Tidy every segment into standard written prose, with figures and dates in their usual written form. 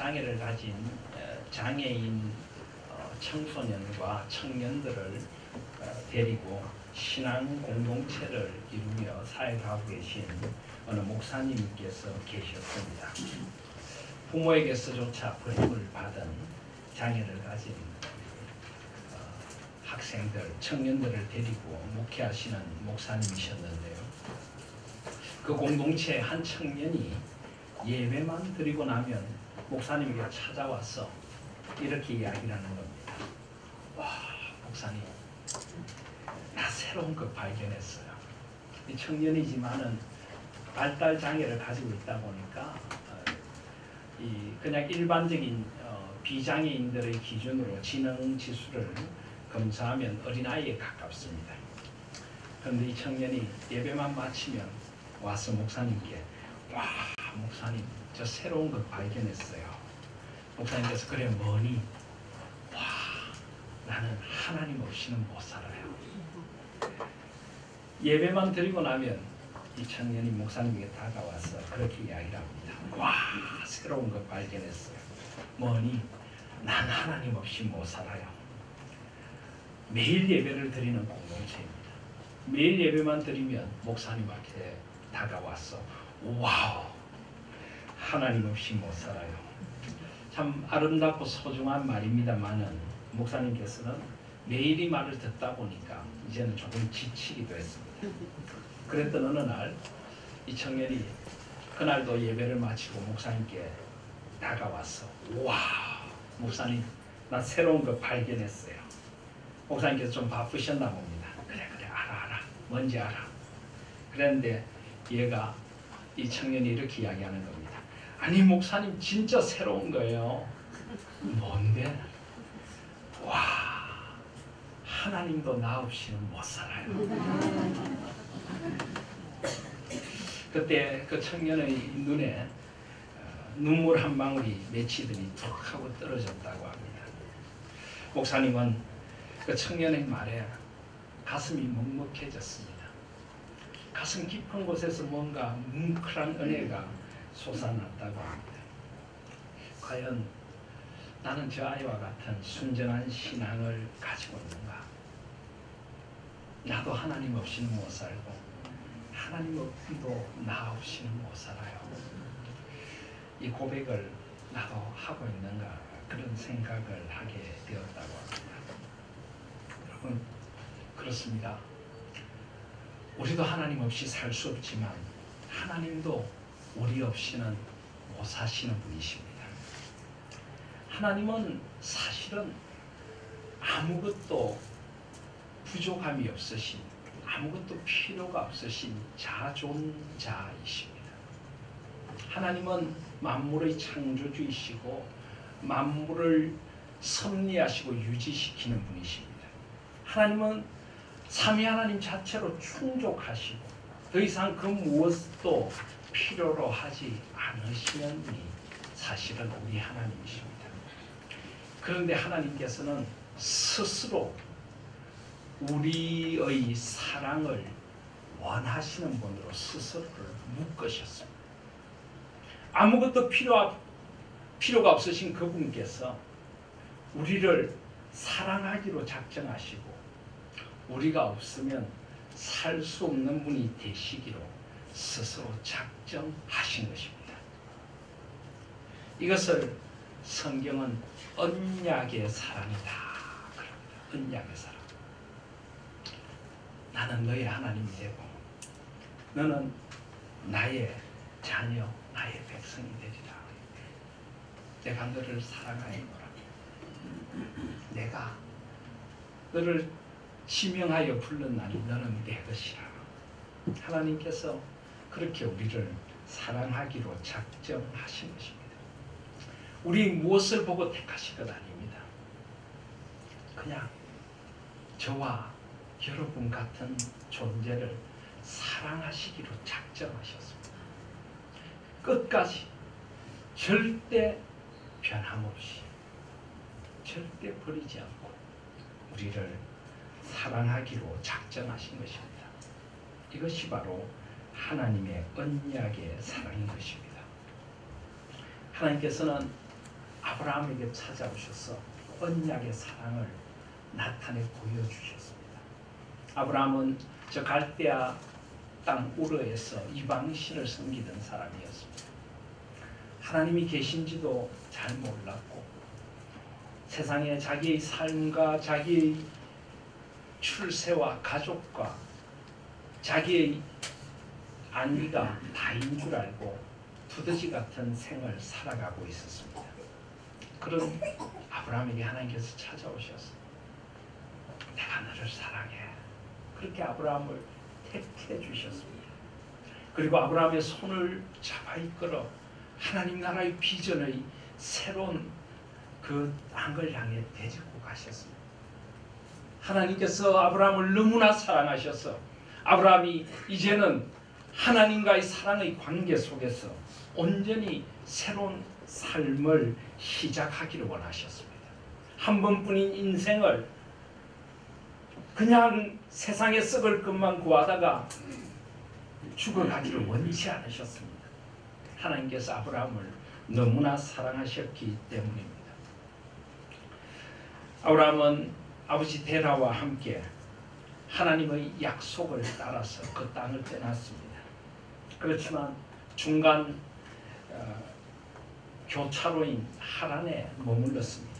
장애를 가진 장애인 청소년과 청년들을 데리고 신앙 공동체를 이루며 사역하고 계신 어느 목사님께서 계셨습니다. 부모에게서조차 버림을 받은 장애를 가진 학생들, 청년들을 데리고 목회하시는 목사님이셨는데요. 그 공동체의 한 청년이 예배만 드리고 나면 목사님에게 찾아와서 이렇게 이야기를 하는 겁니다. 와, 목사님, 나 새로운 것 발견했어요. 이 청년이지만은 발달 장애를 가지고 있다 보니까 그냥 일반적인 비장애인들의 기준으로 지능 지수를 검사하면 어린아이에 가깝습니다. 그런데 이 청년이 예배만 마치면 와서 목사님께, 와, 목사님, 저 새로운 것 발견했어요. 목사님께서, 그래 뭐니? 와, 나는 하나님 없이는 못 살아요. 예배만 드리고 나면 이 청년이 목사님에게 다가와서 그렇게 이야기를 합니다. 와, 새로운 것 발견했어요. 뭐니? 난 하나님 없이 못 살아요. 매일 예배를 드리는 공동체입니다. 매일 예배만 드리면 목사님 앞에 다가와서, 와우, 하나님 없이 못 살아요. 참 아름답고 소중한 말입니다만은 목사님께서는 매일 이 말을 듣다 보니까 이제는 조금 지치기도 했습니다. 그랬던 어느 날 이 청년이 그날도 예배를 마치고 목사님께 다가와서, 와, 목사님, 나 새로운 거 발견했어요. 목사님께서 좀 바쁘셨나 봅니다. 그래 알아, 뭔지 알아. 그랬는데 얘가, 이 청년이 이렇게 이야기하는 겁니다. 아니 목사님, 진짜 새로운 거예요. 뭔데? 와, 하나님도 나 없이는 못 살아요. 그때 그 청년의 눈에 눈물 한 방울이 맺히더니 툭 하고 떨어졌다고 합니다. 목사님은 그 청년의 말에 가슴이 먹먹해졌습니다. 가슴 깊은 곳에서 뭔가 뭉클한 은혜가 솟아났다고 합니다. 과연 나는 저 아이와 같은 순전한 신앙을 가지고 있는가? 나도 하나님 없이는 못 살고 하나님도 나 없이는 못 살아요. 이 고백을 나도 하고 있는가? 그런 생각을 하게 되었다고 합니다. 여러분, 그렇습니다. 우리도 하나님 없이 살 수 없지만 하나님도 우리 없이는 못 사시는 분이십니다. 하나님은 사실은 아무것도 부족함이 없으신, 아무것도 필요가 없으신 자존자이십니다. 하나님은 만물의 창조주이시고 만물을 섭리하시고 유지시키는 분이십니다. 하나님은 삼위 하나님 자체로 충족하시고 더 이상 그 무엇도 필요로 하지 않으시는 분이 사실은 우리 하나님이십니다. 그런데 하나님께서는 스스로 우리의 사랑을 원하시는 분으로 스스로를 묶으셨습니다. 아무것도 필요가 없으신 그분께서 우리를 사랑하기로 작정하시고 우리가 없으면 살 수 없는 분이 되시기로 스스로 작정하신 것입니다. 이것을 성경은 언약의 사랑이다 그럽니다. 언약의 사랑. 나는 너의 하나님이 되고 너는 나의 자녀, 나의 백성이 되리라. 내가 너를 사랑하노라. 내가 너를 지명하여 불렀나니 너는 내 것이라. 하나님께서 그렇게 우리를 사랑하기로 작정하신 것입니다. 우리 무엇을 보고 택하신 것 아닙니다. 그냥 저와 여러분 같은 존재를 사랑하시기로 작정하셨습니다. 끝까지 절대 변함없이 절대 버리지 않고 우리를 사랑하기로 작정하신 것입니다. 이것이 바로 하나님의 언약의 사랑인 것입니다. 하나님께서는 아브라함에게 찾아오셔서 언약의 사랑을 나타내 보여주셨습니다. 아브라함은 저 갈대아 땅 우르에서 이방신을 섬기던 사람이었습니다. 하나님이 계신지도 잘 몰랐고 세상에 자기의 삶과 자기의 출세와 가족과 자기의 안위가 다인 줄 알고 두더지 같은 생을 살아가고 있었습니다. 그런 아브라함에게 하나님께서 찾아오셔서 내가 너를 사랑해. 그렇게 아브라함을 택해 주셨습니다. 그리고 아브라함의 손을 잡아 이끌어 하나님 나라의 비전의 새로운 그 땅을 향해 데리고 가셨습니다. 하나님께서 아브라함을 너무나 사랑하셔서 아브라함이 이제는 하나님과의 사랑의 관계 속에서 온전히 새로운 삶을 시작하기를 원하셨습니다. 한 번뿐인 인생을 그냥 세상에 썩을 것만 구하다가 죽어가기를 원치 않으셨습니다. 하나님께서 아브라함을 너무나 사랑하셨기 때문입니다. 아브라함은 아버지 데라와 함께 하나님의 약속을 따라서 그 땅을 떠났습니다. 그렇지만 중간 교차로인 하란에 머물렀습니다.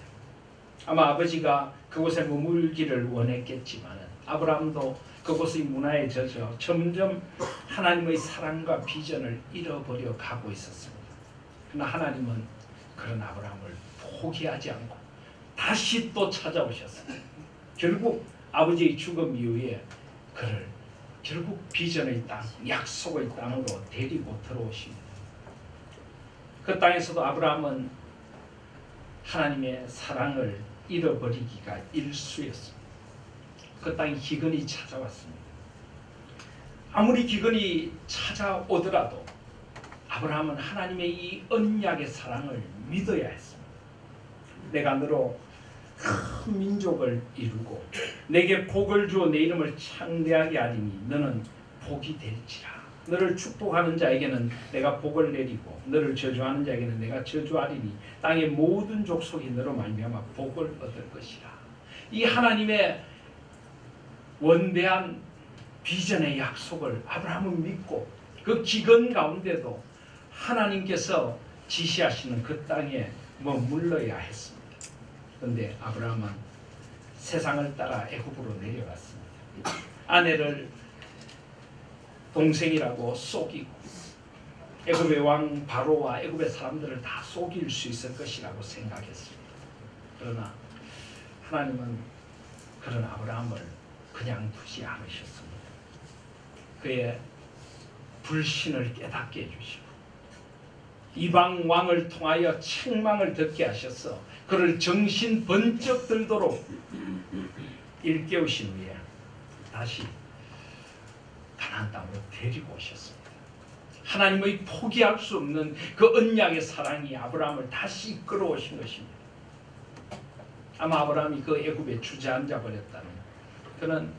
아마 아버지가 그곳에 머물기를 원했겠지만 아브라함도 그곳의 문화에 젖어 점점 하나님의 사랑과 비전을 잃어버려 가고 있었습니다. 그러나 하나님은 그런 아브라함을 포기하지 않고 다시 또 찾아오셨습니다. 결국 아버지의 죽음 이후에 그를 결국 비전의 땅, 약속의 땅으로 데리고 들어오십니다. 그 땅에서도 아브라함은 하나님의 사랑을 잃어버리기가 일쑤였습니다. 그 땅에 기근이 찾아왔습니다. 아무리 기근이 찾아오더라도 아브라함은 하나님의 이 언약의 사랑을 믿어야 했습니다. 내가 너로 큰 민족을 이루고 내게 복을 주어 내 이름을 창대하게 하리니 너는 복이 될지라. 너를 축복하는 자에게는 내가 복을 내리고 너를 저주하는 자에게는 내가 저주하리니 땅의 모든 족속이 너로 말미암아 복을 얻을 것이라. 이 하나님의 원대한 비전의 약속을 아브라함은 믿고 그 기근 가운데도 하나님께서 지시하시는 그 땅에 머물러야 했습니다. 그런데 아브라함은 세상을 따라 애굽으로 내려갔습니다. 아내를 동생이라고 속이고 애굽의 왕 바로와 애굽의 사람들을 다 속일 수 있을 것이라고 생각했습니다. 그러나 하나님은 그런 아브라함을 그냥 두지 않으셨습니다. 그의 불신을 깨닫게 해주시고 이방 왕을 통하여 책망을 듣게 하셔서 그를 정신 번쩍 들도록 일깨우신 후에 다시 가나안 땅으로 데리고 오셨습니다. 하나님의 포기할 수 없는 그 언약의 사랑이 아브라함을 다시 이끌어오신 것입니다. 아마 아브라함이 그 애굽에 주저앉아 버렸다면 그는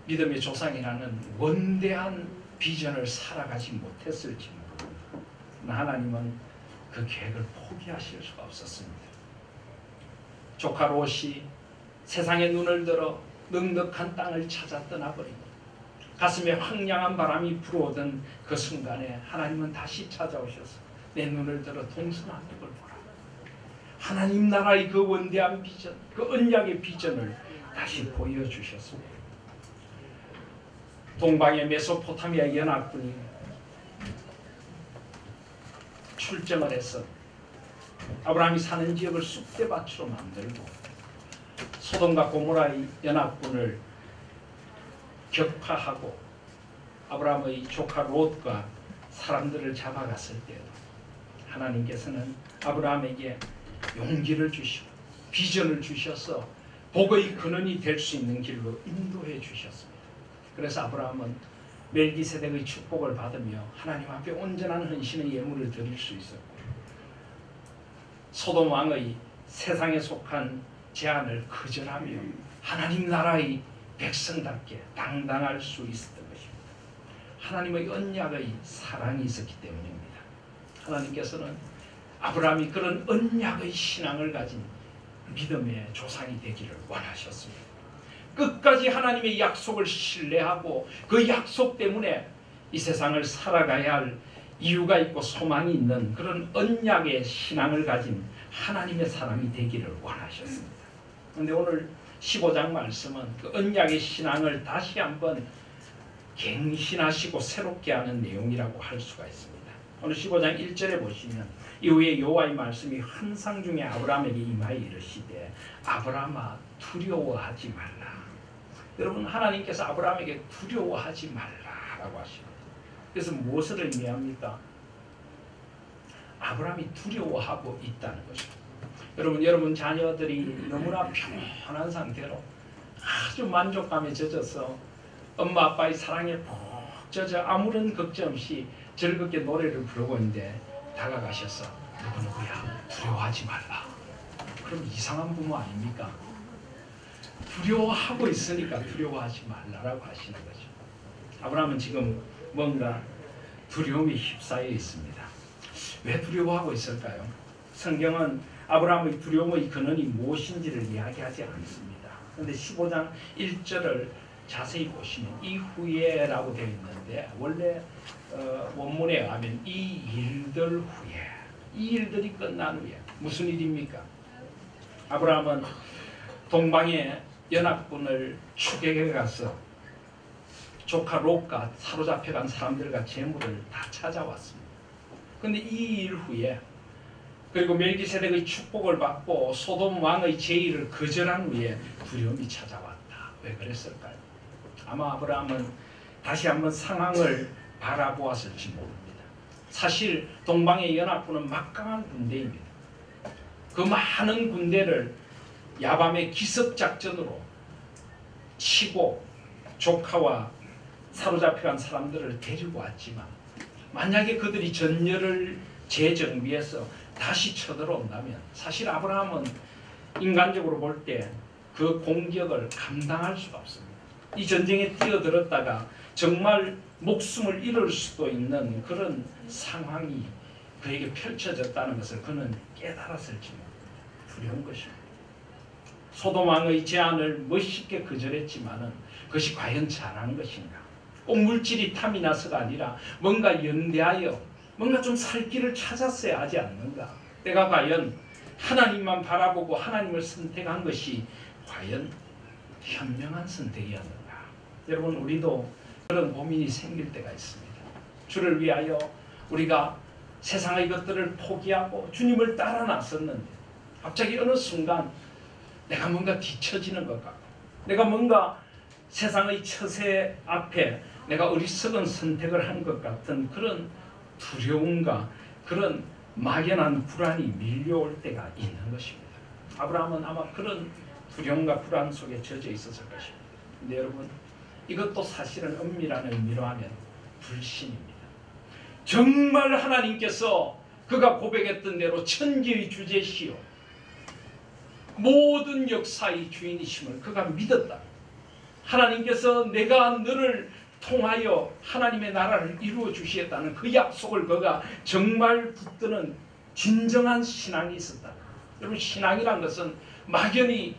믿음의 조상이라는 원대한 비전을 살아가지 못했을지 모릅니다. 하나님은 그 계획을 포기하실 수가 없었습니다. 조카 롯이 세상에 눈을 들어 넉넉한 땅을 찾아 떠나버리고 가슴에 황량한 바람이 불어오던 그 순간에 하나님은 다시 찾아오셔서 내 눈을 들어 동서남북을 보라. 하나님 나라의 그 원대한 비전, 그 언약의 비전을 다시 보여주셨습니다. 동방의 메소포타미아 연합군이 출정을 해서 아브라함이 사는 지역을 쑥대밭으로 만들고 소돔과 고모라의 연합군을 격파하고 아브라함의 조카 롯과 사람들을 잡아갔을 때에도 하나님께서는 아브라함에게 용기를 주시고 비전을 주셔서 복의 근원이 될 수 있는 길로 인도해 주셨습니다. 그래서 아브라함은 멜기세덱의 축복을 받으며 하나님 앞에 온전한 헌신의 예물을 드릴 수 있었고 소돔 왕의 세상에 속한 제안을 거절하며 하나님 나라의 백성답게 당당할 수 있었던 것입니다. 하나님의 언약의 사랑이 있었기 때문입니다. 하나님께서는 아브라함이 그런 언약의 신앙을 가진 믿음의 조상이 되기를 원하셨습니다. 끝까지 하나님의 약속을 신뢰하고 그 약속 때문에 이 세상을 살아가야 할 이유가 있고 소망이 있는 그런 언약의 신앙을 가진 하나님의 사람이 되기를 원하셨습니다. 그런데 오늘 15장 말씀은 그 언약의 신앙을 다시 한번 갱신하시고 새롭게 하는 내용이라고 할 수가 있습니다. 오늘 15장 1절에 보시면 이후에 여호와의 말씀이 환상 중에 아브라함에게 임하여 이르시되 아브라함아 두려워하지 말라. 여러분, 하나님께서 아브라함에게 두려워하지 말라라고 하십니다. 그래서 무엇을 의미합니까? 아브라함이 두려워하고 있다는 것입니다. 여러분 자녀들이 너무나 평안한 상태로 아주 만족감에 젖어서 엄마 아빠의 사랑에 푹 젖어 아무런 걱정 없이 즐겁게 노래를 부르고 있는데 다가가셔서 누구누구야 두려워하지 말라. 그럼 이상한 부모 아닙니까? 두려워하고 있으니까 두려워하지 말라라고 하시는 거죠. 아브라함은 지금 뭔가 두려움에 휩싸여 있습니다. 왜 두려워하고 있을까요? 성경은 아브라함의 두려움의 근원이 무엇인지를 이야기하지 않습니다. 그런데 15장 1절을 자세히 보시면 이후에라고 되어 있는데 원래 원문에 가면 이 일들 후에, 이 일들이 끝난 후에 무슨 일입니까? 아브라함은 동방의 연합군을 추격해 가서 조카 롯과 사로잡혀간 사람들과 재물을 다 찾아왔습니다. 그런데 이 일 후에 그리고 멜기세덱의 축복을 받고 소돔 왕의 제의를 거절한 후에 두려움이 찾아왔다. 왜 그랬을까요? 아마 아브라함은 다시 한번 상황을 바라보았을지 모릅니다. 사실 동방의 연합군은 막강한 군대입니다. 그 많은 군대를 야밤의 기습작전으로 치고 조카와 사로잡혀간 사람들을 데리고 왔지만 만약에 그들이 전열을 재정비해서 다시 쳐들어온다면 사실 아브라함은 인간적으로 볼 때 그 공격을 감당할 수가 없습니다. 이 전쟁에 뛰어들었다가 정말 목숨을 잃을 수도 있는 그런 상황이 그에게 펼쳐졌다는 것을 그는 깨달았을지 모릅니다. 두려운 것입니다. 소돔 왕의 제안을 멋있게 거절했지만은 그것이 과연 잘하는 것인가? 꼭 물질이 탐이 나서가 아니라 뭔가 연대하여 뭔가 좀 살 길을 찾았어야 하지 않는가? 내가 과연 하나님만 바라보고 하나님을 선택한 것이 과연 현명한 선택이었는가? 여러분, 우리도 그런 고민이 생길 때가 있습니다. 주를 위하여 우리가 세상의 것들을 포기하고 주님을 따라 나섰는데 갑자기 어느 순간 내가 뭔가 뒤처지는 것 같고 내가 뭔가 세상의 처세 앞에 내가 어리석은 선택을 한 것 같은 그런 두려움과 그런 막연한 불안이 밀려올 때가 있는 것입니다. 아브라함은 아마 그런 두려움과 불안 속에 젖어 있었을 것입니다. 근데 여러분, 이것도 사실은 엄밀한 의미로 하면 불신입니다. 정말 하나님께서 그가 고백했던 대로 천지의 주제시요 모든 역사의 주인이심을 그가 믿었다. 하나님께서 내가 너를 통하여 하나님의 나라를 이루어 주시겠다는 그 약속을 그가 정말 붙드는 진정한 신앙이 있었다. 여러분, 신앙이란 것은 막연히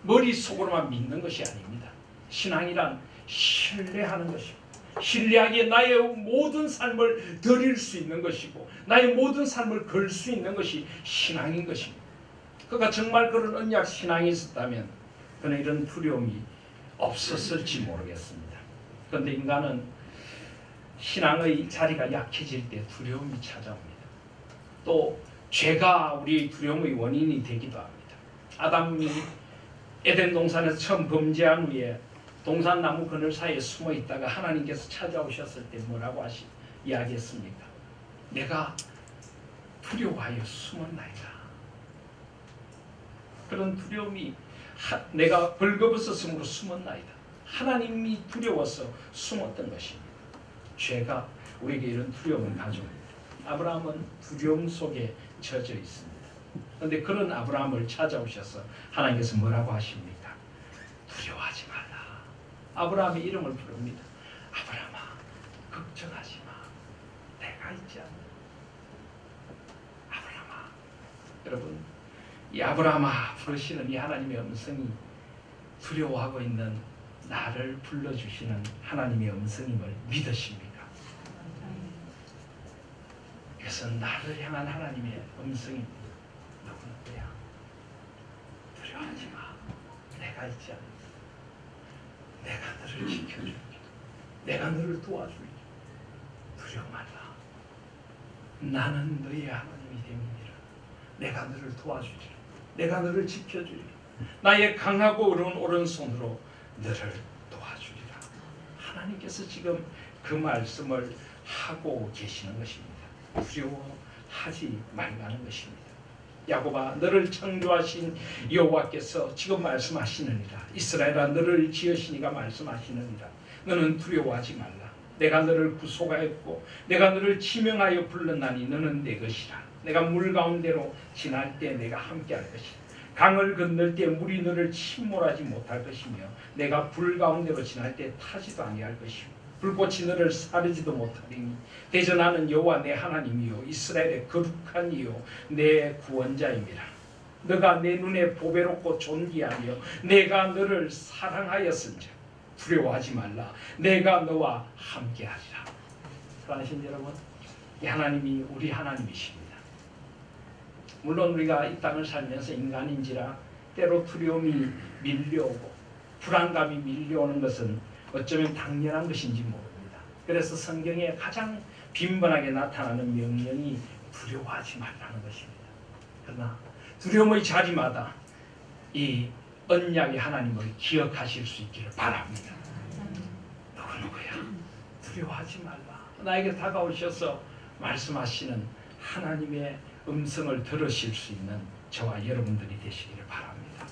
머릿속으로만 믿는 것이 아닙니다. 신앙이란 신뢰하는 것입니다. 신뢰하기에 나의 모든 삶을 드릴 수 있는 것이고 나의 모든 삶을 걸 수 있는 것이 신앙인 것입니다. 그가 정말 그런 언약 신앙이 있었다면 그는 이런 두려움이 없었을지 모르겠습니다. 그런데 인간은 신앙의 자리가 약해질 때 두려움이 찾아옵니다. 또 죄가 우리의 두려움의 원인이 되기도 합니다. 아담이 에덴 동산에서 처음 범죄한 후에 동산나무 그늘 사이에 숨어 있다가 하나님께서 찾아오셨을 때 뭐라고 이야기했습니까? 내가 두려워하여 숨었나이다. 그런 두려움이 내가 벌거벗었으므로 숨었나이다. 하나님이 두려워서 숨었던 것입니다. 죄가 우리에게 이런 두려움을 가져옵니다. 아브라함은 두려움 속에 젖어 있습니다. 그런데 그런 아브라함을 찾아오셔서 하나님께서 뭐라고 하십니까? 두려워하지 말라. 아브라함의 이름을 부릅니다. 아브라함아, 걱정하지 마. 내가 있지 않나. 아브라함아, 여러분, 이 아브라함아 부르시는 이 하나님의 음성이 두려워하고 있는 나를 불러주시는 하나님의 음성임을 믿으십니까? 이것은 나를 향한 하나님의 음성입니다. 누구야? 두려워하지 마. 내가 있지 않는다. 내가 너를 지켜줄게. 내가 너를 도와줄게. 두려워 말라. 나는 너의 하나님이 됩니다. 내가 너를 도와주리라. 내가 너를 지켜주리라. 나의 강하고 어려운 오른손으로 너를 도와주리라. 하나님께서 지금 그 말씀을 하고 계시는 것입니다. 두려워하지 말라는 것입니다. 야곱아, 너를 창조하신 여호와께서 지금 말씀하시느니라. 이스라엘아, 너를 지으시니가 말씀하시느니라. 너는 두려워하지 말라. 내가 너를 구속하였고 내가 너를 지명하여 불렀나니 너는 내 것이라. 내가 물 가운데로 지날 때 내가 함께할 것이라. 강을 건널 때 물이 너를 침몰하지 못할 것이며 내가 불 가운데로 지날 때 타지도 아니할 것이며 불꽃이 너를 사르지도 못하리니 대저 나는 여호와 내 하나님이요 이스라엘의 거룩한 이요 내 구원자임이라. 너가 내 눈에 보배롭고 존귀하며 내가 너를 사랑하였은즉 두려워하지 말라. 내가 너와 함께하리라. 사랑하신 여러분, 이 하나님이 우리 하나님이십니다. 물론 우리가 이 땅을 살면서 인간인지라 때로 두려움이 밀려오고 불안감이 밀려오는 것은 어쩌면 당연한 것인지 모릅니다. 그래서 성경에 가장 빈번하게 나타나는 명령이 두려워하지 말라는 것입니다. 그러나 두려움의 자리마다 이 언약의 하나님을 기억하실 수 있기를 바랍니다. 누구야? 두려워하지 말라. 나에게 다가오셔서 말씀하시는 하나님의 음성을 들으실 수 있는 저와 여러분들이 되시기를 바랍니다.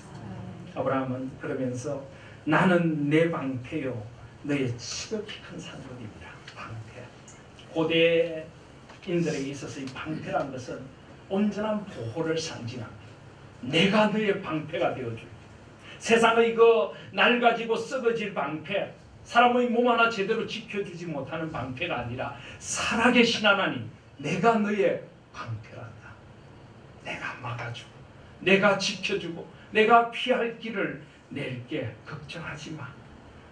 아브라함은 그러면서 나는 내 방패요 너의 지극히 큰 상급입니다. 방패. 고대인들에게 있어서 이 방패란 것은 온전한 보호를 상징합니다. 내가 너의 방패가 되어줄게. 세상의 그 낡아지고 썩어질 방패, 사람의 몸 하나 제대로 지켜주지 못하는 방패가 아니라 살아계신 하나님, 내가 너의 방패란다. 내가 막아주고 내가 지켜주고 내가 피할 길을 낼게. 걱정하지 마.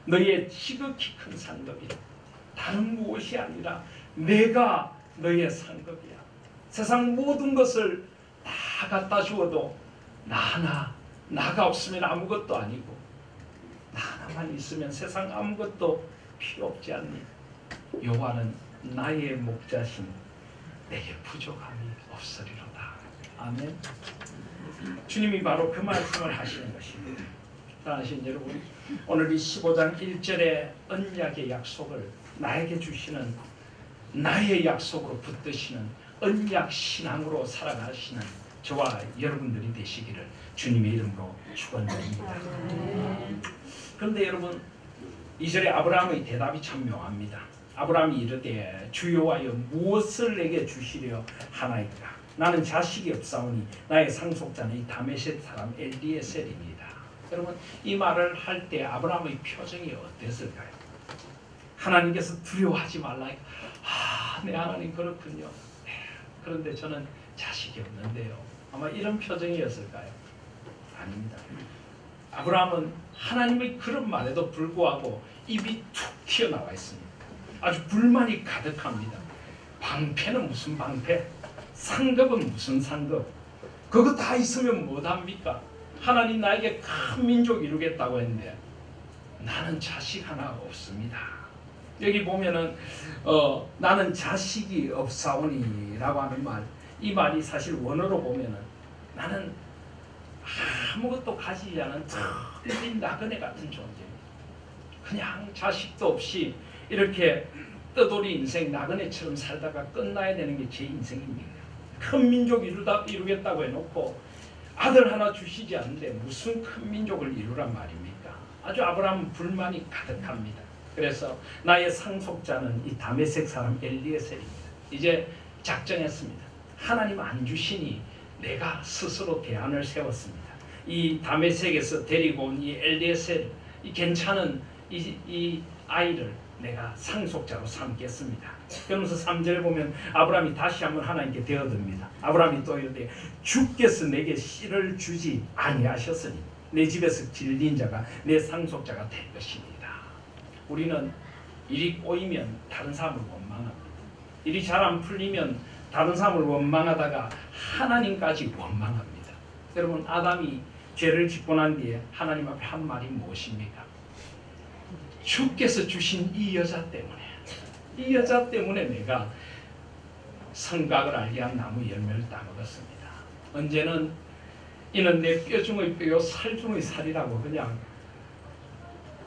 너의 지극히 큰 상급이다. 다른 무엇이 아니라 내가 너의 상급이야. 세상 모든 것을 다 갖다 주어도 나가 없으면 아무것도 아니고 나 하나만 있으면 세상 아무것도 필요 없지 않니? 여호와는 나의 목자신 내게 부족함이 없으리로다. 아멘. 주님이 바로 그 말씀을 하시는 것입니다. 사랑하신 여러분, 오늘 이 15장 1절의 언약의 약속을 나에게 주시는 나의 약속으로 붙드시는 언약 신앙으로 살아가시는 저와 여러분들이 되시기를 주님의 이름으로 축원드립니다. 그런데 여러분, 2절에 아브라함의 대답이 참 묘합니다. 아브라함이 이르되 주 여호와여 무엇을 내게 주시려 하나이까? 나는 자식이 없사오니 나의 상속자는 이 다메섹 사람 엘리에셀입니다. 여러분, 이 말을 할 때 아브라함의 표정이 어땠을까요? 하나님께서 두려워하지 말라. 내 하나님 그렇군요. 그런데 저는 자식이 없는데요. 아마 이런 표정이었을까요? 아닙니다. 아브라함은 하나님의 그런 말에도 불구하고 입이 툭 튀어나와 있습니다. 아주 불만이 가득합니다. 방패는 무슨 방패? 상급은 무슨 상급? 그거 다 있으면 뭐합니까? 하나님 나에게 큰 민족 이루겠다고 했는데 나는 자식 하나 없습니다. 여기 보면은 나는 자식이 없사오니 라고 하는 말, 이 말이 사실 원어로 보면은 나는 아무것도 가지지 않은 텅빈 나그네 같은 존재입니다. 그냥 자식도 없이 이렇게 떠돌이 인생 나그네처럼 살다가 끝나야 되는 게 제 인생입니다. 큰 민족 이루겠다고 해놓고 아들 하나 주시지 않는데 무슨 큰 민족을 이루란 말입니까? 아주 아브라함은 불만이 가득합니다. 그래서 나의 상속자는 이 다메섹 사람 엘리에셀입니다. 이제 작정했습니다. 하나님 안 주시니 내가 스스로 대안을 세웠습니다. 이 다메섹에서 데리고 온 이 엘리에셀, 이 괜찮은 이 아이를 내가 상속자로 삼겠습니다. 그러면서 3절에 보면 아브라함이 다시 한번 하나님께 대어듭니다. 아브라함이 또 이르되 주께서 내게 씨를 주지 아니하셨으니 내 집에서 길린 자가 내 상속자가 될 것입니다. 우리는 일이 꼬이면 다른 사람을 원망합니다. 일이 잘 안 풀리면 다른 사람을 원망하다가 하나님까지 원망합니다. 여러분, 아담이 죄를 짓고 난 뒤에 하나님 앞에 한 말이 무엇입니까? 주께서 주신 이 여자 때문에 내가 성각을 알게 한 나무 열매를 따먹었습니다. 언제는 이는 내 뼈 중의 뼈요 살 중의 살이라고 그냥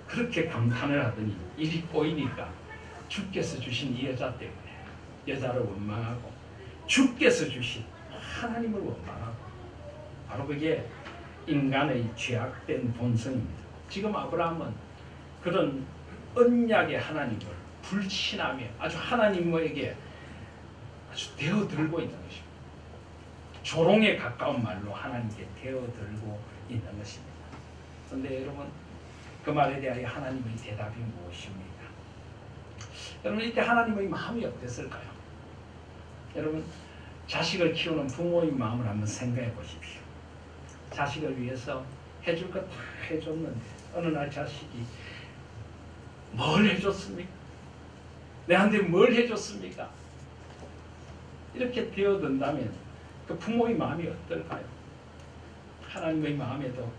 그렇게 감탄을 하더니 일이 꼬이니까 주께서 주신 이 여자 때문에 여자를 원망하고 주께서 주신 하나님을 원망하고, 바로 그게 인간의 죄악된 본성입니다. 지금 아브라함은 그런 언약의 하나님을 불신하며 아주 하나님에게 아주 대어들고 있는 것입니다. 조롱에 가까운 말로 하나님께 대어들고 있는 것입니다. 그런데 여러분, 그 말에 대하여 하나님의 대답이 무엇입니까? 여러분, 이때 하나님의 마음이 어땠을까요? 여러분, 자식을 키우는 부모의 마음을 한번 생각해 보십시오. 자식을 위해서 해줄 것 다 해줬는데 어느 날 자식이 뭘 해줬습니까? 내한테 뭘 해줬습니까? 이렇게 되어든다면 그 부모의 마음이 어떨까요? 하나님의 마음에도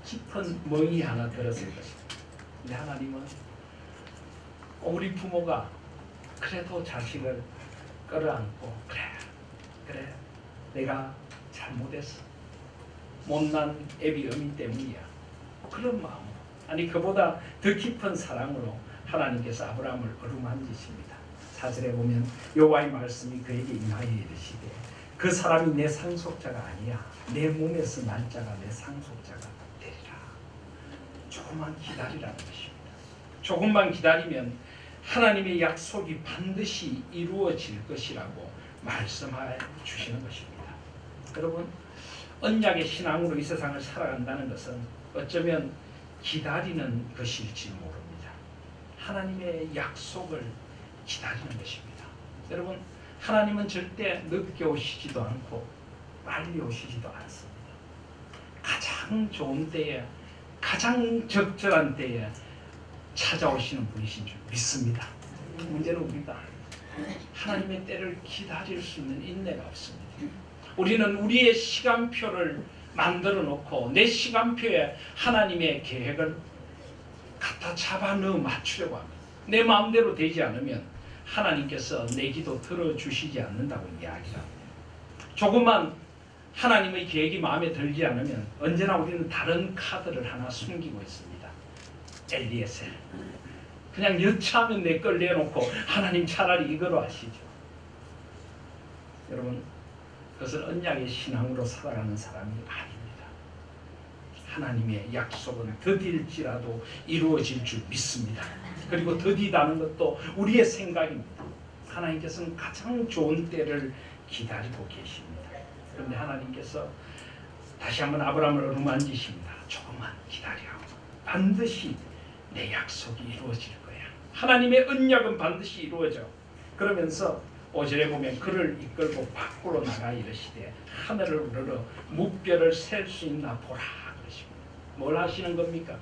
깊은 멍이 하나 들었을 것입니다. 근데 하나님은 우리 부모가 그래도 자식을 끌어안고 그래 내가 잘못했어, 못난 애비 어미 때문이야, 그런 마음, 아니 그보다 더 깊은 사랑으로 하나님께서 아브라함을 어루만지십니다. 4절에 보면 여호와의 말씀이 그에게 임하여 이르시되 그 사람이 내 상속자가 아니야, 내 몸에서 날 자가 내 상속자가 되리라. 조금만 기다리라는 것입니다. 조금만 기다리면 하나님의 약속이 반드시 이루어질 것이라고 말씀해 주시는 것입니다. 여러분, 언약의 신앙으로 이 세상을 살아간다는 것은 어쩌면 기다리는 것일지 모릅니다. 하나님의 약속을 기다리는 것입니다. 여러분, 하나님은 절대 늦게 오시지도 않고 빨리 오시지도 않습니다. 가장 좋은 때에, 가장 적절한 때에 찾아오시는 분이신 줄 믿습니다. 문제는 우리가 하나님의 때를 기다릴 수 있는 인내가 없습니다. 우리는 우리의 시간표를 만들어 놓고 내 시간표에 하나님의 계획을 갖다 잡아 넣어 맞추려고 합니다. 내 마음대로 되지 않으면 하나님께서 내 기도 들어주시지 않는다고 이야기합니다. 조금만 하나님의 계획이 마음에 들지 않으면 언제나 우리는 다른 카드를 하나 숨기고 있습니다. 엘리에셀, 그냥 여차하면 내 걸 내놓고 하나님 차라리 이거로 하시죠. 여러분, 그것은 언약의 신앙으로 살아가는 사람이 아닙니다. 하나님의 약속은 더딜지라도 이루어질 줄 믿습니다. 그리고 더디다는 것도 우리의 생각입니다. 하나님께서는 가장 좋은 때를 기다리고 계십니다. 그런데 하나님께서 다시 한번 아브라함을 어루만지십니다. 조금만 기다려. 반드시 내 약속이 이루어질 거야. 하나님의 언약은 반드시 이루어져. 그러면서 5절에 보면 그를 이끌고 밖으로 나가 이르시되 하늘을 우러러 무뼈를 셀 수 있나 보라 그러십니다. 뭘 하시는 겁니까?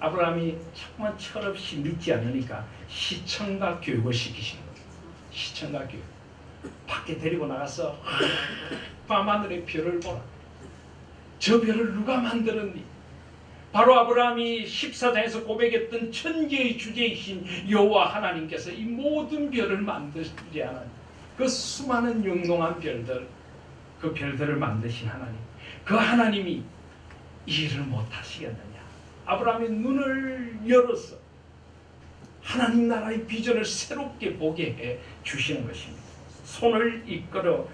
아브라함이 정말 철없이 믿지 않으니까 시청각 교육을 시키시는 겁니다. 시청각 교육. 밖에 데리고 나가서 밤하늘의 별을 보라. 저 별을 누가 만들었니? 바로 아브라함이 14장에서 고백했던 천지의 주제이신 여호와 하나님께서 이 모든 별을 만드시지 않았니? 그 수많은 영롱한 별들, 그 별들을 만드신 하나님, 그 하나님이 이 일을 못하시겠느냐? 아브라함의 눈을 열어서 하나님 나라의 비전을 새롭게 보게 해 주시는 것입니다. 손을 이끌어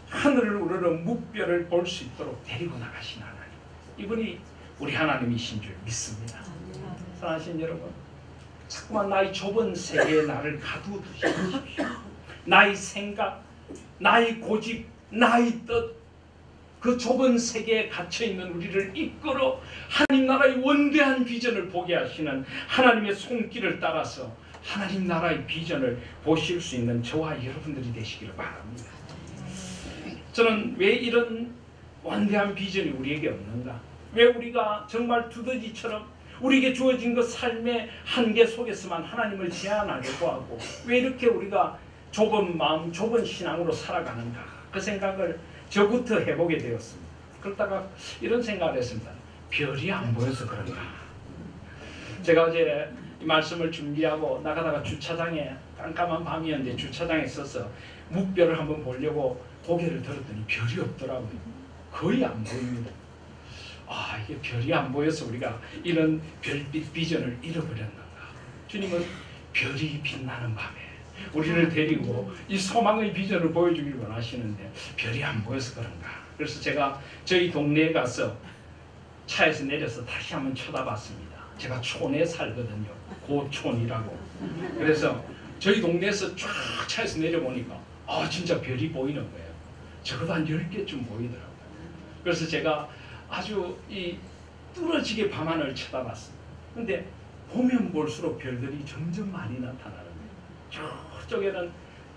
하늘을 우러러 무별을 볼 수 있도록 데리고 나가신 하나님, 이분이 우리 하나님이신 줄 믿습니다. 사랑하신 여러분, 자꾸만 나의 좁은 세계에 나를 가두두십시오. 나의 생각, 나의 고집, 나의 뜻, 그 좁은 세계에 갇혀있는 우리를 이끌어 하나님 나라의 원대한 비전을 보게 하시는 하나님의 손길을 따라서 하나님 나라의 비전을 보실 수 있는 저와 여러분들이 되시기를 바랍니다. 저는 왜 이런 원대한 비전이 우리에게 없는가? 왜 우리가 정말 두더지처럼 우리에게 주어진 그 삶의 한계 속에서만 하나님을 제한하려고 하고 왜 이렇게 우리가 좁은 마음, 좁은 신앙으로 살아가는가? 그 생각을 저부터 해보게 되었습니다. 그러다가 이런 생각을 했습니다. 별이 안 보여서 그런가? 제가 어제 이 말씀을 준비하고 나가다가 주차장에 깜깜한 밤이었는데 주차장에 있어서 묵별을 한번 보려고 고개를 들었더니 별이 없더라고요. 거의 안 보입니다. 아, 이게 별이 안 보여서 우리가 이런 별빛 비전을 잃어버렸는가? 주님은 별이 빛나는 밤에 우리를 데리고 이 소망의 비전을 보여주길 원하시는데 별이 안 보여서 그런가? 그래서 제가 저희 동네에 가서 차에서 내려서 다시 한번 쳐다봤습니다. 제가 촌에 살거든요. 고촌이라고. 그래서 저희 동네에서 쫙 차에서 내려보니까 아, 진짜 별이 보이는 거예요. 적어도 한 10개쯤 보이더라고요. 그래서 제가 아주 이 뚫어지게 밤하늘을 쳐다봤습니다. 근데 보면 볼수록 별들이 점점 많이 나타나는 거예요. 저쪽에는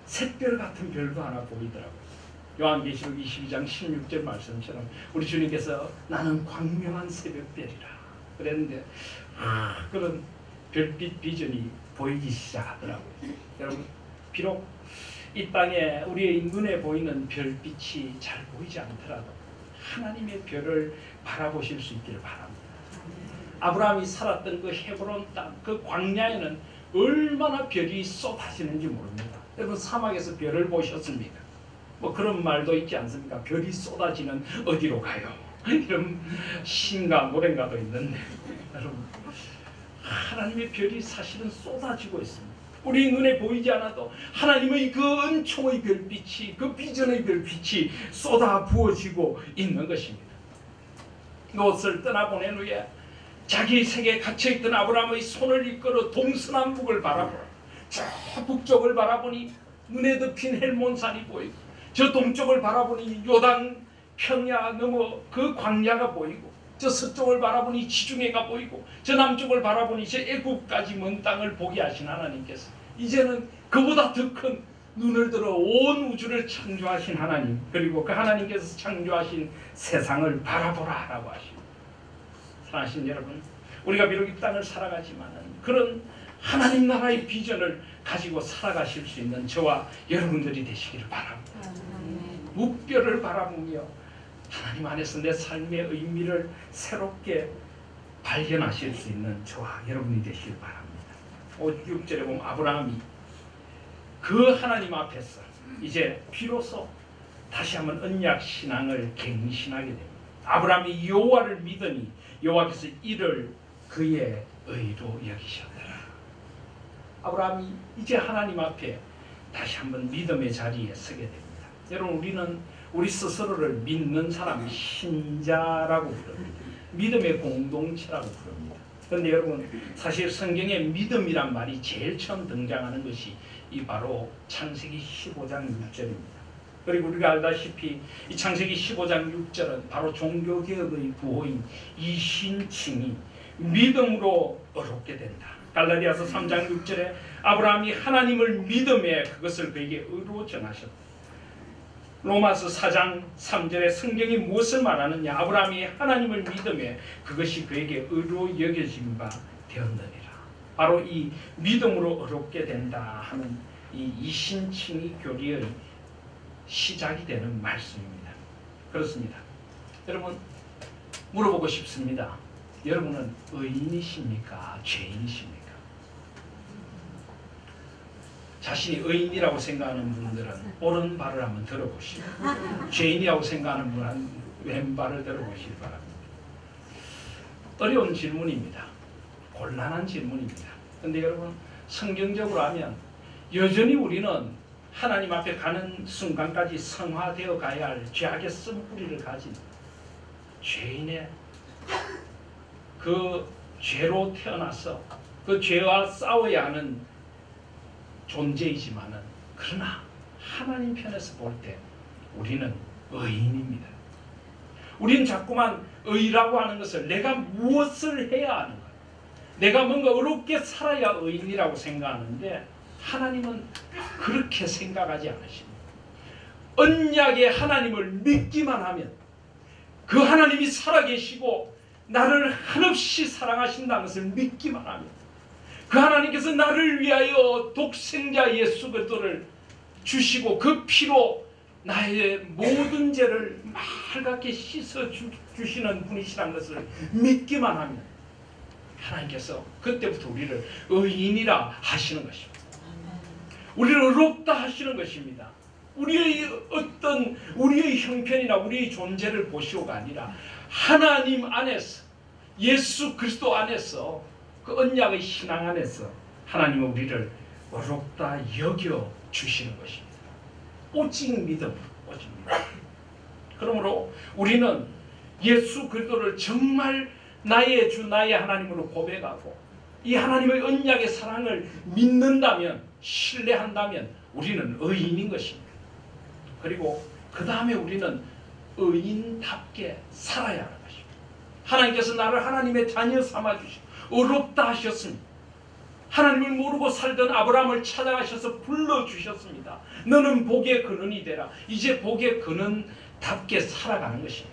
샛별 같은 별도 하나 보이더라고요. 요한계시록 22장 16절 말씀처럼 우리 주님께서 나는 광명한 새벽별이라 그랬는데 그런 별빛 비전이 보이기 시작하더라고요. 여러분, 비록 이 땅에 우리의 눈에 보이는 별빛이 잘 보이지 않더라도 하나님의 별을 바라보실 수 있기를 바랍니다. 아브라함이 살았던 그 헤브론 땅, 그 광야에는 얼마나 별이 쏟아지는지 모릅니다. 여러분, 사막에서 별을 보셨습니까? 뭐 그런 말도 있지 않습니까? 별이 쏟아지는 어디로 가요? 이런 신가 노래가도 있는데 여러분, 하나님의 별이 사실은 쏟아지고 있습니다. 우리 눈에 보이지 않아도 하나님의 그 은총의 별빛이, 그 비전의 별빛이 쏟아 부어지고 있는 것입니다. 롯을 떠나보낸 후에 자기 세계에 갇혀있던 아브라함의 손을 이끌어 동서남북을 바라보라. 저 북쪽을 바라보니 눈에 덮인 헬몬산이 보이고 저 동쪽을 바라보니 요단 평야 넘어 그 광야가 보이고 저 서쪽을 바라보니 지중해가 보이고 저 남쪽을 바라보니 저 애굽까지 먼 땅을 보게 하신 하나님께서 이제는 그보다 더 큰 눈을 들어 온 우주를 창조하신 하나님, 그리고 그 하나님께서 창조하신 세상을 바라보라 라고 하십니다. 사랑하신 여러분, 우리가 비록 이 땅을 살아가지만은 그런 하나님 나라의 비전을 가지고 살아가실 수 있는 저와 여러분들이 되시기를 바랍니다. 묵별을 바라보며 하나님 안에서 내 삶의 의미를 새롭게 발견하실 수 있는 저와 여러분이 되시길 바랍니다. 6절에 보면 아브라함이 그 하나님 앞에서 이제 비로소 다시 한번 언약 신앙을 갱신하게 됩니다. 아브라함이 여호와를 믿으니 여호와께서 이를 그의 의로 여기셨더라. 아브라함이 이제 하나님 앞에 다시 한번 믿음의 자리에 서게 됩니다. 여러분, 우리는 우리 스스로를 믿는 사람, 신자라고 부릅니다. 믿음의 공동체라고 부릅니다. 그런데 여러분, 사실 성경에 믿음이란 말이 제일 처음 등장하는 것이 이 바로 창세기 15장 6절입니다. 그리고 우리가 알다시피 이 창세기 15장 6절은 바로 종교개혁의 구호인 이신칭이 믿음으로 어렵게 된다. 갈라디아서 3장 6절에 아브라함이 하나님을 믿음에 그것을 그에게 의로 전하셨다. 로마서 4장 3절에 성경이 무엇을 말하느냐? 아브라함이 하나님을 믿음에 그것이 그에게 의로 여겨진 바 되었느니라. 바로 이 믿음으로 어렵게 된다 하는 이 이신칭의 교리의 시작이 되는 말씀입니다. 그렇습니다. 여러분, 물어보고 싶습니다. 여러분은 의인이십니까? 죄인이십니까? 자신이 의인이라고 생각하는 분들은 오른발을 한번 들어보시고 죄인이라고 생각하는 분은 왼발을 들어보시기 바랍니다. 어려운 질문입니다. 곤란한 질문입니다. 그런데 여러분, 성경적으로 하면 여전히 우리는 하나님 앞에 가는 순간까지 성화되어 가야 할 죄악의 쓴뿌리를 가진 죄인의 그 죄로 태어나서 그 죄와 싸워야 하는 존재이지만은, 그러나 하나님 편에서 볼 때 우리는 의인입니다. 우리는 자꾸만 의라고 하는 것을 내가 무엇을 해야 하는가, 내가 뭔가 어렵게 살아야 의인이라고 생각하는데 하나님은 그렇게 생각하지 않으십니다. 언약의 하나님을 믿기만 하면, 그 하나님이 살아계시고 나를 한없이 사랑하신다는 것을 믿기만 하면, 그 하나님께서 나를 위하여 독생자 예수 그리스도를 주시고 그 피로 나의 모든 죄를 맑게 씻어 주시는 분이시라는 것을 믿기만 하면 하나님께서 그때부터 우리를 의인이라 하시는 것입니다. 우리를 의롭다 하시는 것입니다. 우리의 형편이나 우리의 존재를 보시오가 아니라 하나님 안에서, 예수 그리스도 안에서, 그 언약의 신앙 안에서 하나님은 우리를 의롭다 여겨 주시는 것입니다. 오직 믿음, 오직 믿음. 그러므로 우리는 예수 그리스도를 정말 나의 주, 나의 하나님으로 고백하고 이 하나님의 언약의 사랑을 믿는다면, 신뢰한다면 우리는 의인인 것입니다. 그리고 그 다음에 우리는 의인답게 살아야 하는 것입니다. 하나님께서 나를 하나님의 자녀 삼아주시고 의롭다 하셨습니다. 하나님을 모르고 살던 아브라함을 찾아가셔서 불러주셨습니다. 너는 복의 근원이 되라. 이제 복의 근원답게 살아가는 것입니다.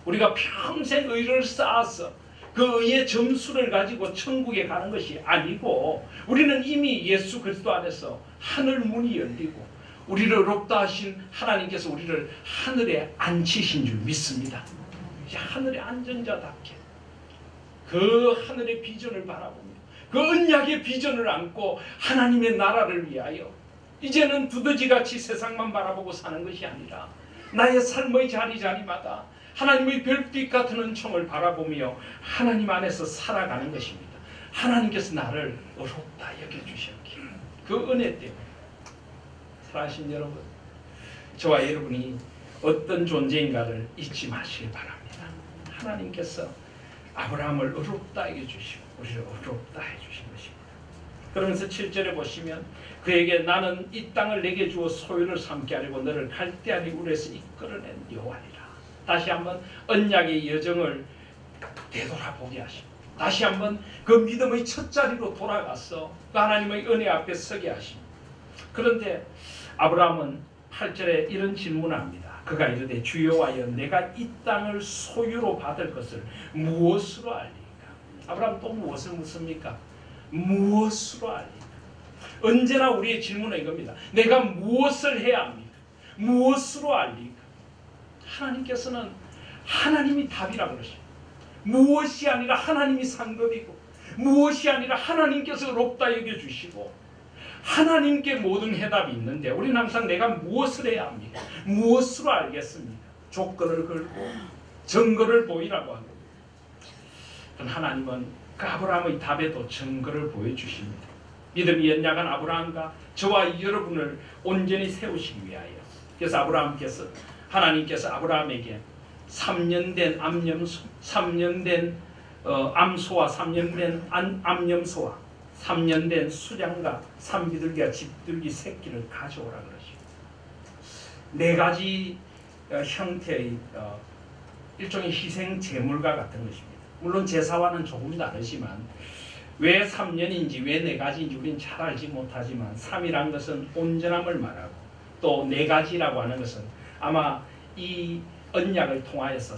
우리가 평생 의를 쌓아서 그 의의 점수를 가지고 천국에 가는 것이 아니고, 우리는 이미 예수 그리스도 안에서 하늘 문이 열리고 우리를 의롭다 하신 하나님께서 우리를 하늘에 앉히신 줄 믿습니다. 이제 하늘의 안전자답게 그 하늘의 비전을 바라보며 그 언약의 비전을 안고 하나님의 나라를 위하여 이제는 두더지같이 세상만 바라보고 사는 것이 아니라 나의 삶의 자리자리마다 하나님의 별빛 같은 은총을 바라보며 하나님 안에서 살아가는 것입니다. 하나님께서 나를 의롭다 여겨주셨기에 그 은혜 때문에. 사랑하신 여러분, 저와 여러분이 어떤 존재인가를 잊지 마시기 바랍니다. 하나님께서 아브라함을 의롭다 여겨주시고 우리를 의롭다 해주신 것입니다. 그러면서 7절에 보시면 그에게 나는 이 땅을 내게 주어 소유를 삼게 하려고 너를 갈대아리 우르에서 이끌어낸 여호와니라. 다시 한번 언약의 여정을 되돌아보게 하십니다. 다시 한번 그 믿음의 첫 자리로 돌아가서 그 하나님의 은혜 앞에 서게 하십니다. 그런데 아브라함은 8절에 이런 질문을 합니다. 그가 이르되 주여와여 내가 이 땅을 소유로 받을 것을 무엇으로 알리까? 아브라함 또 무엇을 묻습니까? 무엇으로 알리까? 언제나 우리의 질문은 이겁니다. 내가 무엇을 해야 합니까? 무엇으로 알리까? 하나님께서는 하나님이 답이라고 그러십니다. 무엇이 아니라 하나님이 상급이고, 무엇이 아니라 하나님께서 의롭다 여겨주시고 하나님께 모든 해답이 있는데 우리는 항상 내가 무엇을 해야 합니까? 무엇으로 알겠습니까? 조건을 걸고 증거를 보이라고 합니다. 하나님은 그 아브라함의 답에도 증거를 보여주십니다. 믿음이 연약한 아브라함과 저와 여러분을 온전히 세우시기 위하여. 그래서 하나님께서 아브라함에게 3년 된 암소와 3년 된 암염소와 3년 된 수량과 산비둘기와 집둘기 새끼를 가져오라 그러시고, 4가지 형태의 일종의 희생 제물과 같은 것입니다. 물론 제사와는 조금 다르지만 왜 3년인지 왜 4가지인지 우리는 잘 알지 못하지만 3이란 것은 온전함을 말하고 또 4가지라고 하는 것은 아마 이 언약을 통하여서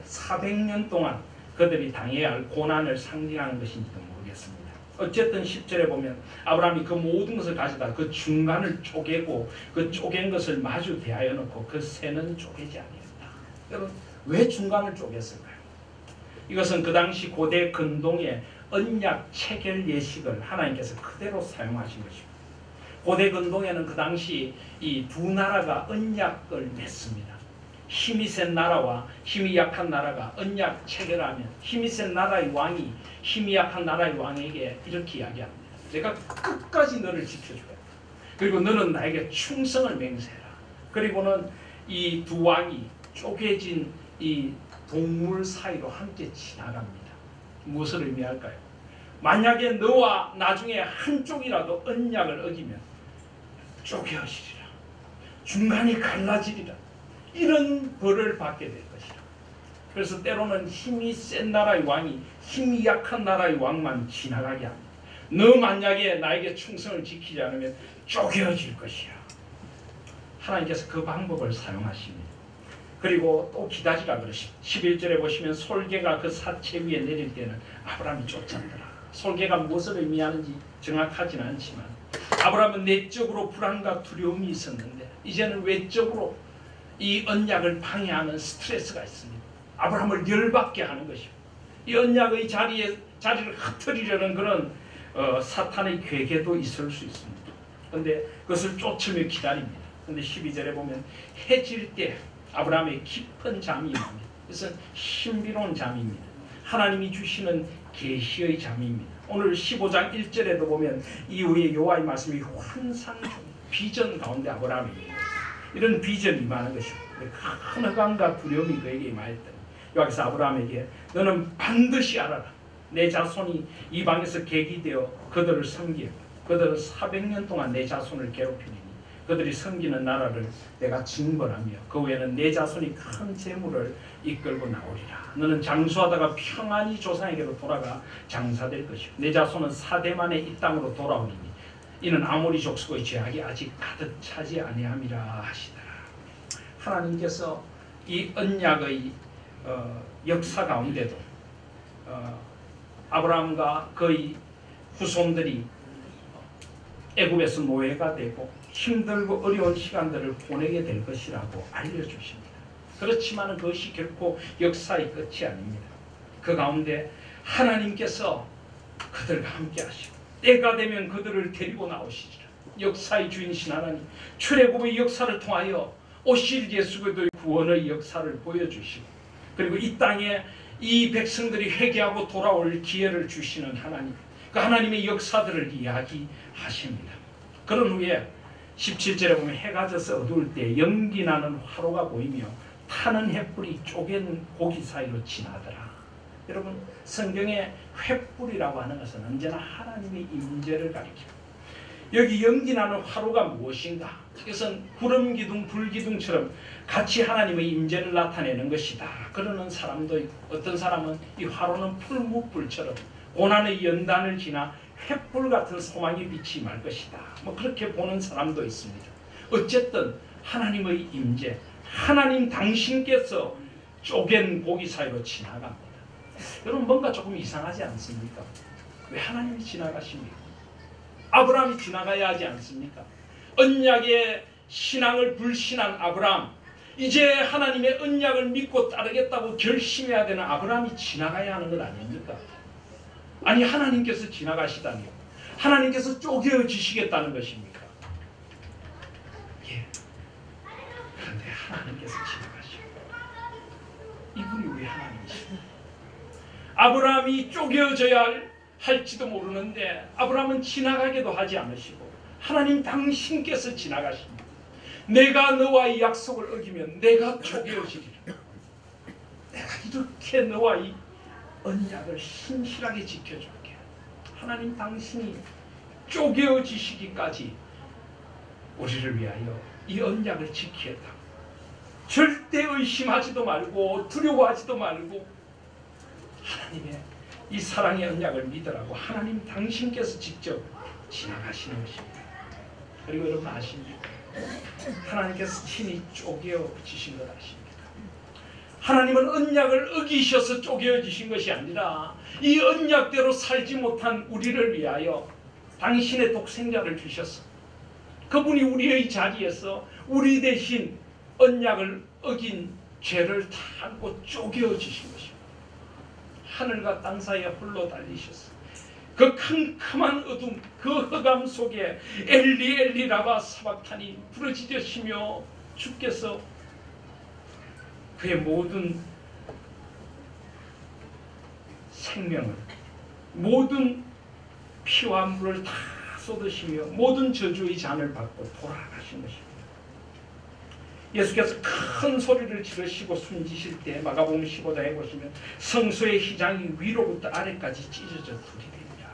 400년 동안 그들이 당해야 할 고난을 상징하는 것인지도 모르겠습니다. 어쨌든 10절에 보면 아브라함이 그 모든 것을 가져다 그 중간을 쪼개고 그 쪼갠 것을 마주 대하여 놓고 그 새는 쪼개지 아니했다. 여러분, 왜 중간을 쪼갰을까요? 이것은 그 당시 고대 근동의 언약 체결 예식을 하나님께서 그대로 사용하신 것입니다. 고대 근동에는 그 당시 이 두 나라가 언약을 맺습니다. 힘이 센 나라와 힘이 약한 나라가 언약 체결하면 힘이 센 나라의 왕이 힘이 약한 나라의 왕에게 이렇게 이야기합니다. 내가 끝까지 너를 지켜줘야 돼. 그리고 너는 나에게 충성을 맹세해라. 그리고는 이 두 왕이 쪼개진 이 동물 사이로 함께 지나갑니다. 무엇을 의미할까요? 만약에 너와 나중에 한쪽이라도 언약을 어기면 쪼개어지리라. 중간이 갈라지리라. 이런 벌을 받게 될 것이라. 그래서 때로는 힘이 센 나라의 왕이 힘이 약한 나라의 왕만 지나가게 합니다. 너 만약에 나에게 충성을 지키지 않으면 쪼개어질 것이야. 하나님께서 그 방법을 사용하십니다. 그리고 또 기다리라 그러십니다. 11절에 보시면 솔개가 그 사체 위에 내릴 때는 아브라함이 쫓았더라. 솔개가 무엇을 의미하는지 정확하지는 않지만 아브라함은 내적으로 불안과 두려움이 있었는데 이제는 외적으로 이 언약을 방해하는 스트레스가 있습니다. 아브라함을 열받게 하는 것이고 이 언약의 자리를 흩트리려는 그런 사탄의 괴계도 있을 수 있습니다. 그런데 그것을 쫓으며 기다립니다. 그런데 12절에 보면 해질 때 아브라함의 깊은 잠이 임합니다. 그것은 신비로운 잠입니다. 하나님이 주시는 계시의 잠입니다. 오늘 15장 1절에도 보면 이후에 여호와의 말씀이 환상 중 비전 가운데 아브라함에게 이런 비전이 임하는 것입니다. 큰 허감과 두려움이 그에게 임하였더니 여기서 아브라함에게 너는 반드시 알아라. 내 자손이 이방에서 객이되어 그들을 섬기고 그들은 400년 동안 내 자손을 괴롭히니 그들이 섬기는 나라를 내가 징벌하며 그 후에는 내 자손이 큰 재물을 이끌고 나오리라. 너는 장수하다가 평안히 조상에게로 돌아가 장사될 것이요 내 자손은 4대 만에 이 땅으로 돌아오리니 이는 아모리 족속의 죄악이 아직 가득 차지 아니함이라 하시더라. 하나님께서 이 언약의 역사 가운데도 아브라함과 그의 후손들이 애굽에서 노예가 되고 힘들고 어려운 시간들을 보내게 될 것이라고 알려주십니다. 그렇지만 그것이 결코 역사의 끝이 아닙니다. 그 가운데 하나님께서 그들과 함께 하시고 때가 되면 그들을 데리고 나오시리라. 역사의 주인이신 하나님 출애굽의 역사를 통하여 오실 예수 그리스도의 구원의 역사를 보여주시고 그리고 이 땅에 이 백성들이 회개하고 돌아올 기회를 주시는 하나님, 그 하나님의 역사들을 이야기하십니다. 그런 후에 17절에 보면 해가 져서 어두울 때 연기 나는 화로가 보이며 타는 횃불이 쪼갠 고기 사이로 지나더라. 여러분, 성경에 횃불이라고 하는 것은 언제나 하나님의 임재를 가리킵니다. 여기 연기 나는 화로가 무엇인가? 이것은 구름 기둥, 불 기둥처럼 같이 하나님의 임재를 나타내는 것이다. 그러는 사람도 있고, 어떤 사람은 이 화로는 풀무불처럼 고난의 연단을 지나 횃불 같은 소망의 빛이 말 것이다. 뭐 그렇게 보는 사람도 있습니다. 어쨌든 하나님의 임재, 하나님 당신께서 쪼갠 고기 사이로 지나갑니다. 여러분, 뭔가 조금 이상하지 않습니까? 왜 하나님이 지나가십니까? 아브라함이 지나가야 하지 않습니까? 언약의 신앙을 불신한 아브라함, 이제 하나님의 언약을 믿고 따르겠다고 결심해야 되는 아브라함이 지나가야 하는 것 아닙니까? 아니, 하나님께서 지나가시다니요. 하나님께서 쪼개어지시겠다는 것입니까? 예. 그런데 하나님께서 지나가시고 이분이 왜 하나님이십니까? 아브라함이 쪼개어져야 할지도 모르는데 아브라함은 지나가게도 하지 않으시고 하나님 당신께서 지나가십니다. 내가 너와의 약속을 어기면 내가 쪼개어지리라. 내가 이렇게 너와의 언약을 신실하게 지켜줄게. 하나님 당신이 쪼개어지시기까지 우리를 위하여 이 언약을 지키겠다. 절대 의심하지도 말고 두려워하지도 말고 하나님의 이 사랑의 언약을 믿으라고 하나님 당신께서 직접 지나가시는 것입니다. 그리고 여러분 아십니까? 하나님께서 친히 쪼개어지신 것 아십니까? 하나님은 언약을 어기셔서 쪼개어지신 것이 아니라 이 언약대로 살지 못한 우리를 위하여 당신의 독생자를 주셔서 그분이 우리의 자리에서 우리 대신 언약을 어긴 죄를 다 안고 쪼개어지신 것입니다. 하늘과 땅 사이에 홀로 달리셔서 그 캄캄한 어둠, 그 흑암 속에 엘리 엘리 라바 사박타니 부르짖으시며 주께서 그의 모든 생명을, 모든 피와 물을 다 쏟으시며 모든 저주의 잔을 받고 돌아가신 것입니다. 예수께서 큰 소리를 지르시고 숨지실 때 마가복음 15장에 보시면 성소의 휘장이 위로부터 아래까지 찢어져 둘이 됩니다.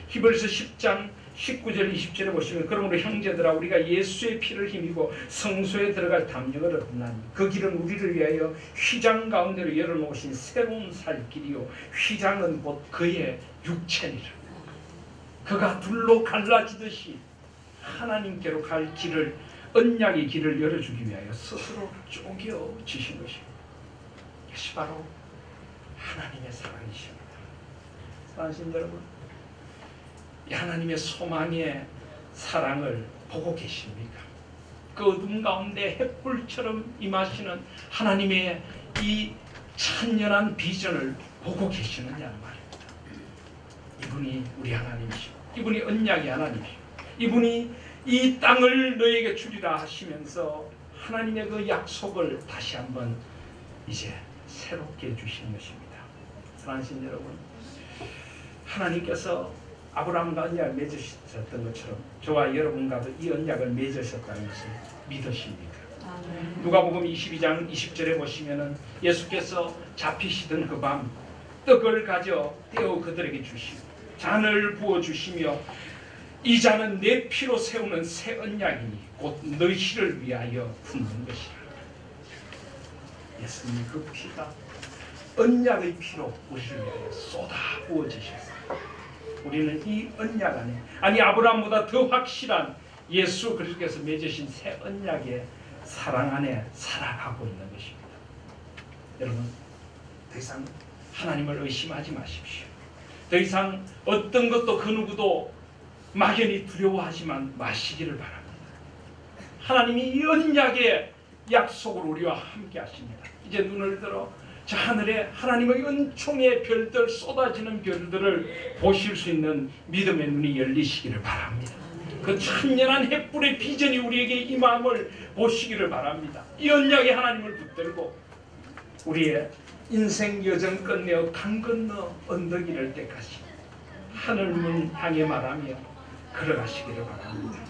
히브리서 10장 19절 20절에 보시면 그러므로 형제들아 우리가 예수의 피를 힘입고 성소에 들어갈 담력을 얻나니 그 길은 우리를 위하여 휘장 가운데로 열어놓으신 새로운 살 길이요 휘장은 곧 그의 육체니라. 그가 둘로 갈라지듯이 하나님께로 갈 길을 언약의 길을 열어주기 위하여 스스로 쪼개어 주신 것입니다. 이것이 바로 하나님의 사랑이십니다. 사랑하신 여러분, 이 하나님의 소망의 사랑을 보고 계십니까? 그 어둠 가운데 햇불처럼 임하시는 하나님의 이 찬연한 비전을 보고 계시느냐 말입니다. 이분이 우리 하나님이시고 이분이 언약의 하나님이시고 이분이 이 땅을 너에게 주리라 하시면서 하나님의 그 약속을 다시 한번 이제 새롭게 해주시는 것입니다. 사랑하신 여러분, 하나님께서 아브라함과 언약을 맺으셨던 것처럼 저와 여러분과도 이 언약을 맺으셨다는 것을 믿으십니까? 누가복음 22장 20절에 보시면은 예수께서 잡히시던 그 밤 떡을 가져 떼어 그들에게 주시고 잔을 부어 주시며 이 잔은 내 피로 세우는 새 언약이니 곧 너희를 위하여 붓는 것이라. 예수님 그 피가 언약의 피로 우리를 위하여 쏟아 부어지셨어요. 우리는 이 언약 안에 아니 아브라함보다 더 확실한 예수 그리스도께서 맺으신 새 언약의 사랑 안에 살아가고 있는 것입니다. 여러분, 더 이상 하나님을 의심하지 마십시오. 더 이상 어떤 것도 그 누구도 막연히 두려워하지만 마시기를 바랍니다. 하나님이 이 언약의 약속으로 우리와 함께 하십니다. 이제 눈을 들어 저 하늘에 하나님의 은총의 별들 쏟아지는 별들을 보실 수 있는 믿음의 눈이 열리시기를 바랍니다. 그 찬연한 햇불의 비전이 우리에게 임함을 보시기를 바랍니다. 이 언약의 하나님을 붙들고 우리의 인생 여정 끝내어 강 건너 언덕 이를 때까지 하늘문 향해 말하며 걸어가시기를 바랍니다.